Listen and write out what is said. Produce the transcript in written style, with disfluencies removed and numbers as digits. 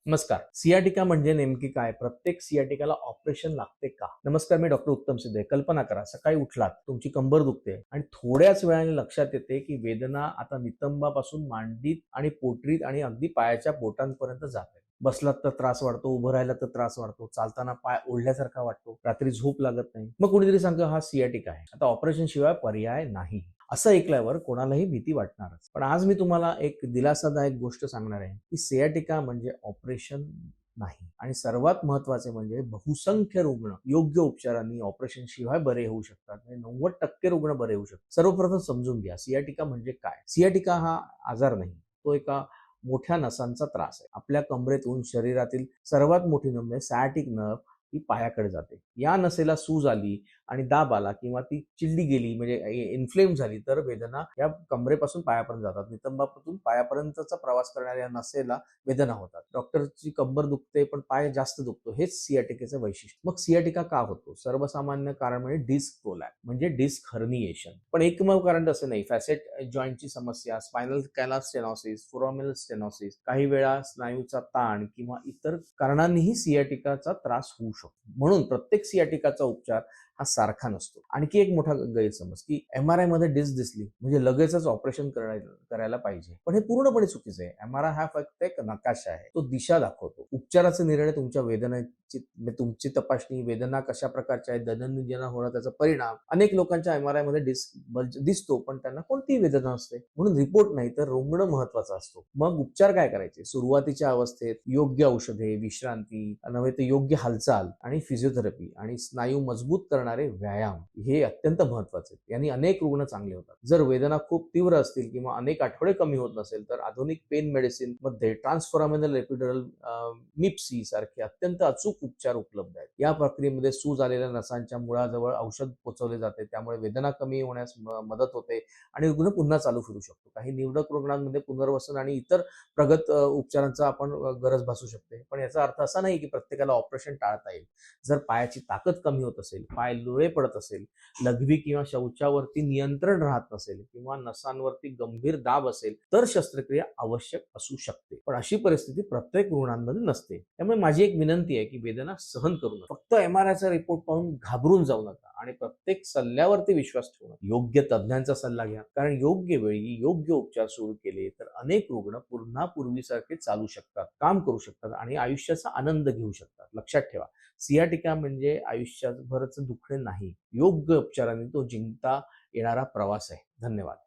नमस्कार. सियाटिका म्हणजे नेमकी काय? प्रत्येक सियाटिकाला ऑपरेशन लागते का? नमस्कार, मी डॉक्टर उत्तम सिद्धे. कल्पना करा, सकाळी उठलात, तुमची कंबर दुखते आणि थोड्याच वेळाने लक्षात येते की वेदना आता नितंबापासून मांडीत आणि पोटरीत आणि अगदी पायाच्या बोटांपर्यंत जाते. बसलात तर त्रास वाढतो, उभं राहिलात तर त्रास वाढतो, चालताना पाय ओढल्यासारखा वाटतो, रात्री झोप लागत नाही. मग कोणीतरी सांगतं हा सियाटिका आहे. आता ऑपरेशन शिवाय पर्याय नाही. असं ऐकल्यावर कोणालाही भीती वाटणारच. पण आज मी तुम्हाला एक दिलासादायक गोष्ट सांगणार आहे की सियाटिका म्हणजे ऑपरेशन नाही. आणि सर्वात महत्वाचे म्हणजे बहुसंख्य रुग्ण योग्य उपचारांनी ऑपरेशन शिवाय बरे होऊ शकतात. म्हणजे 90% रुग्ण बरे होऊ शकतात. सर्वप्रथम समजून घ्या सियाटिका म्हणजे काय. सियाटिका हा आजार नाही, तो एका मोठ्या नसांचा त्रास आहे. आपल्या कमरेतून शरीरातील सर्वात मोठी नस सॅटिक नर्व ही पायाकडे जाते. या नसेला सूज आली आणि दाब आला किंवा ती चिडली गेली म्हणजे इन्फ्लेम झाली तर वेदना या कमरेपासून पायापर्यंत जातात. नितंबापासून पायापर्यंतचा प्रवास करणाऱ्या नसेला वेदना होतात. डॉक्टरची कंबर दुखते पण पाय जास्त दुखतो, हेच सियाटिकेचं वैशिष्ट्य. मग सियाटिका का होतो? सर्वसामान्य कारण म्हणजे डिस्क प्रोलॅप्स म्हणजे डिस्क हर्निएशन. पण एकमेव कारण असं नाही. फॅसेट जॉईंटची समस्या, स्पायनल कॅनाल स्टेनॉसिस, फोरामिनल स्टेनॉसिस, काही वेळा स्नायूचा ताण किंवा इतर कारणांनीही सियाटिकाचा त्रास होऊ शकतो. म्हणून प्रत्येक सियाटिकाचा उपचार हा सारखा नसतो. आणखी एक मोठा गैरसमज की MRI मध्ये डिस्क दिसली म्हणजे लगेचच ऑपरेशन करायला पाहिजे. पण हे पूर्णपणे चुकीचं आहे. MRI हा फक्त एक नकाशा आहे, तो दिशा दाखवतो. उपचाराचे निर्णय तुमच्या वेदनेची तुमची तपासणी, वेदना कशा प्रकारच्या आहेत, दैनंदिन जीवनात होणार त्याचा परिणाम. अनेक लोकांच्या MRI मध्ये डिस्क दिसतो पण त्यांना कोणतीही वेदना नसते. म्हणून रिपोर्ट नाही तर रुग्ण महत्वाचा असतो. मग उपचार काय करायचे? सुरुवातीच्या अवस्थेत योग्य औषधे, विश्रांती, नव्हे तर योग्य हालचाल आणि फिजिओथेरपी आणि स्नायू मजबूत करणारे व्यायाम हे अत्यंत महत्वाचे. यांनी अनेक रुग्ण चांगले होतात. जर वेदना खूप तीव्र असतील किंवा अनेक आठवडे कमी होत नसेल तर आधुनिक पेन मेडिसिन मध्ये ट्रान्सफॉर्मिनल एपिड्युरल मिप्सी सारखे अत्यंत अचूक उपचार उपलब्ध आहेत. या प्रक्रियेमध्ये सूज आलेल्या नसांच्या मुळाजवळ औषध पोहोचवले जाते, त्यामुळे वेदना कमी होण्यास मदत होते आणि रुग्ण पुन्हा चालू फिरू शकतो. काही निवडक रुग्णांमध्ये पुनर्वसन आणि इतर प्रगत उपचारांचा आपण गरज भासू शकते. पण याचा अर्थ असा नाही की प्रत्येकाला ऑपरेशन टाळता येईल. जर पायाची ताकद कमी होत असेल, पाय लुळे पडत असेल, लघवी किंवा शौचावरती नियंत्रण राहत नसेल किंवा नसांवरती गंभीर दाब असेल तर शस्त्रक्रिया आवश्यक असू शकते. पण अशी परिस्थिती प्रत्येक रुग्णांमध्ये नसते. त्यामुळे माझी एक विनंती आहे की वेदना सहन करू नका. फक्त MRI चा रिपोर्ट पाहून घाबरून जाऊ नका आणि प्रत्येक सल्ल्यावरती विश्वास ठेवू नका. योग्य तज्ञांचा सल्ला घ्या, कारण योग्य वेळी योग्य उपचार सुरू केले तर अनेक रुग्ण पुन्हा पूर्वीसारखे चालू शकतात, काम करू शकतात आणि आयुष्याचा आनंद घेऊ शकतात. लक्षात ठेवा, सियाटिका म्हणजे आयुष्यभरच दुखणे नाही, योग्य उपचारांनी तो जिंकता येणारा प्रवास आहे. धन्यवाद.